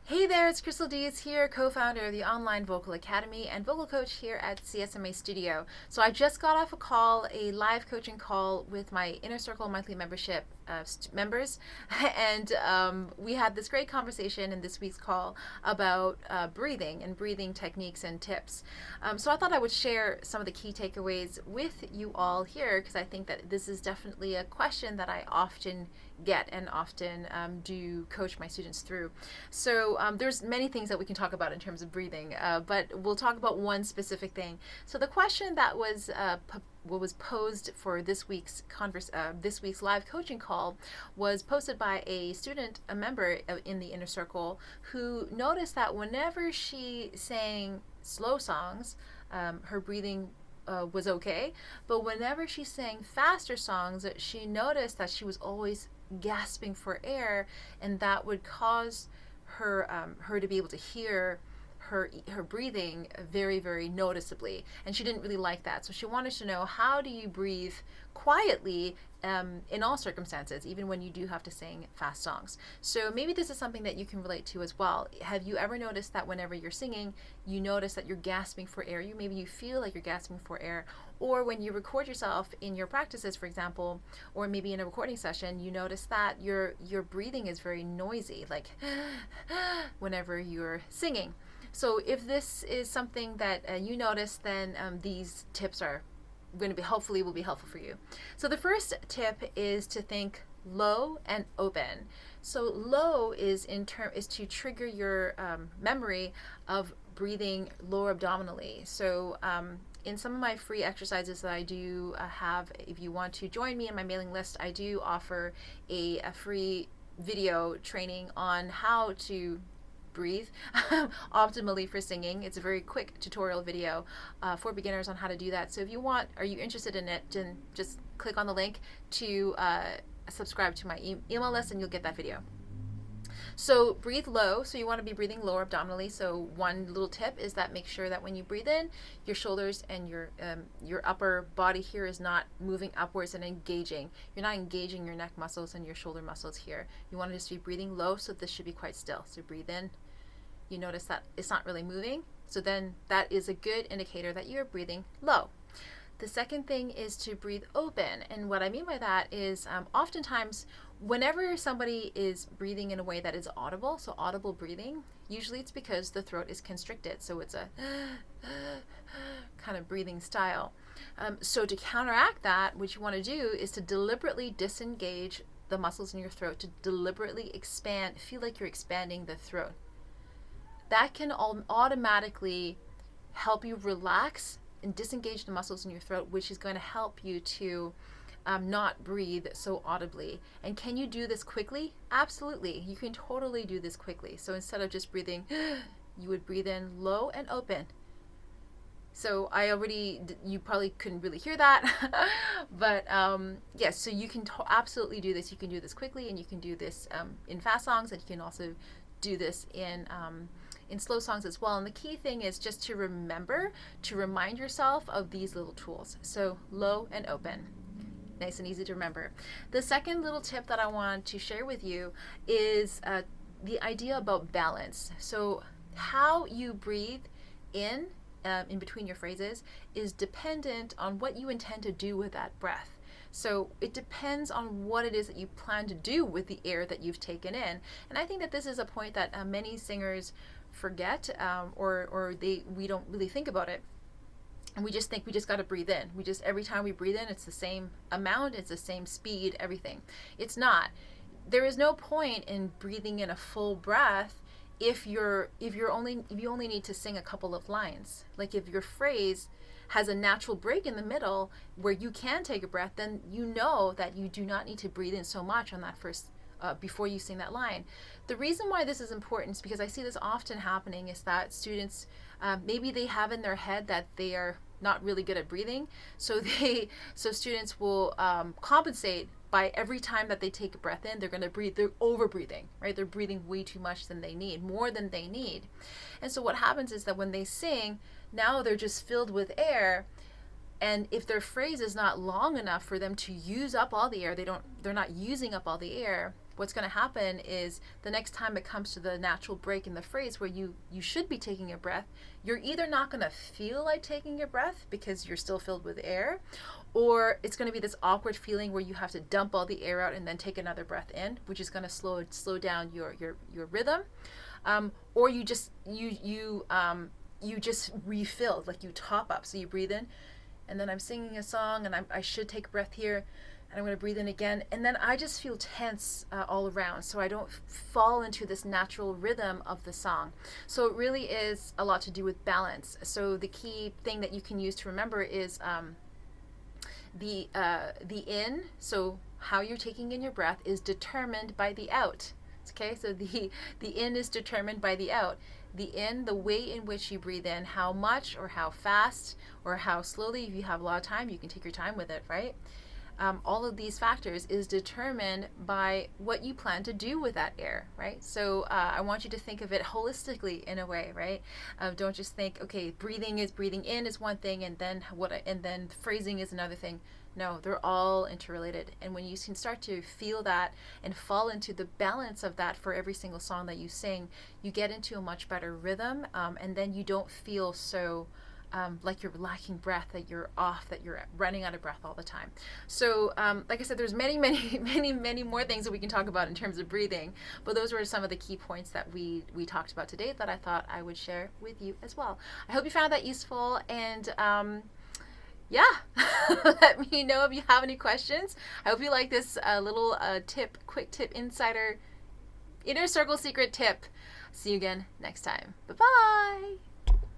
Hey there, it's Crystal Dees here, co-founder of the Online Vocal Academy and vocal coach here at CSMA Studio. So I just got off a live coaching call with my Inner Circle monthly membership members, and we had this great conversation in this week's call about breathing and breathing techniques and tips. So I thought I would share some of the key takeaways with you all here because I think that this is definitely a question that I often get and often do coach my students through. So there's many things that we can talk about in terms of breathing, but we'll talk about one specific thing. So the question that was posed for this week's live coaching call was posted by a student, a member in the Inner Circle, who noticed that whenever she sang slow songs, her breathing was okay, but whenever she sang faster songs, she noticed that she was always gasping for air, and that would cause her to be able to hear her breathing very, very noticeably, and she didn't really like that. So she wanted to know, how do you breathe quietly in all circumstances, even when you do have to sing fast songs? So maybe this is something that you can relate to as well. Have you ever noticed that whenever you're singing, you notice that you're gasping for air? Maybe you feel like you're gasping for air, or when you record yourself in your practices, for example, or maybe in a recording session, you notice that your breathing is very noisy, like whenever you're singing. So if this is something that you notice, then these tips are going to be will be helpful for you. So the first tip is to think low and open. So low is to trigger your memory of breathing lower abdominally. So in some of my free exercises that I do have, if you want to join me in my mailing list, I do offer a free video training on how to breathe optimally for singing. It's a very quick tutorial video for beginners on how to do that. So if you want, are you interested in it, then just click on the link to subscribe to my email list and you'll get that video. So breathe low. So you want to be breathing lower abdominally. So one little tip is that make sure that when you breathe in, your shoulders and your upper body here is not moving upwards and engaging. You're not engaging your neck muscles and your shoulder muscles here. You want to just be breathing low, so this should be quite still. So breathe in. You notice that it's not really moving. So then that is a good indicator that you're breathing low. The second thing is to breathe open. And what I mean by that is oftentimes whenever somebody is breathing in a way that is audible, so audible breathing, usually it's because the throat is constricted. So it's a kind of breathing style. So to counteract that, what you want to do is to deliberately disengage the muscles in your throat, to deliberately expand, feel like you're expanding the throat. That can automatically help you relax and disengage the muscles in your throat, which is going to help you to not breathe so audibly. And can you do this quickly? Absolutely. You can totally do this quickly. So instead of just breathing, you would breathe in low and open. So you probably couldn't really hear that, but yes, so you can absolutely do this. You can do this quickly, and you can do this in fast songs, and you can also do this in slow songs as well. And the key thing is just to remind yourself of these little tools. So low and open. Nice and easy to remember. The second little tip that I want to share with you is the idea about balance. So how you breathe in between your phrases is dependent on what you intend to do with that breath. So it depends on what it is that you plan to do with the air that you've taken in. And I think that this is a point that many singers forget, or we don't really think about it. And we just think we just got to breathe in. Every time we breathe in, it's the same amount, it's the same speed, everything. It's not. There is no point in breathing in a full breath if you only need to sing a couple of lines. Like if your phrase has a natural break in the middle where you can take a breath, then you know that you do not need to breathe in so much on that first before you sing that line. The reason why this is important is because I see this often happening is that students, maybe they have in their head that they are not really good at breathing, so students will compensate by every time that they take a breath in, they're going to breathe, they're over breathing, right? They're breathing way too much than they need, more than they need. And so what happens is that when they sing, now they're just filled with air, and if their phrase is not long enough for them to use up all the air, they're not using up all the air, what's going to happen is the next time it comes to the natural break in the phrase where you should be taking a breath, you're either not going to feel like taking a breath because you're still filled with air, or it's going to be this awkward feeling where you have to dump all the air out and then take another breath in, which is going to slow down your rhythm, or you just refill, like you top up. So you breathe in, and then I'm singing a song, and I should take a breath here, and I'm going to breathe in again, and then I just feel tense all around, so I don't fall into this natural rhythm of the song. So it really is a lot to do with balance. So the key thing that you can use to remember is the in, so how you're taking in your breath is determined by the out. Okay, so the in is determined by the out. The in, the way in which you breathe in, how much or how fast or how slowly. If you have a lot of time, you can take your time with it, right? All of these factors is determined by what you plan to do with that air, right? So I want you to think of it holistically in a way, right? Don't just think, okay, breathing in is one thing, and then phrasing is another thing. No, they're all interrelated. And when you can start to feel that and fall into the balance of that for every single song that you sing, you get into a much better rhythm, and then you don't feel so like you're lacking breath, that you're off, that you're running out of breath all the time. So like I said, there's many more things that we can talk about in terms of breathing, but those were some of the key points that we talked about today that I thought I would share with you as well. I hope you found that useful, and yeah, let me know if you have any questions. I hope you like this little quick tip, inner circle secret tip. See you again next time. Bye-bye.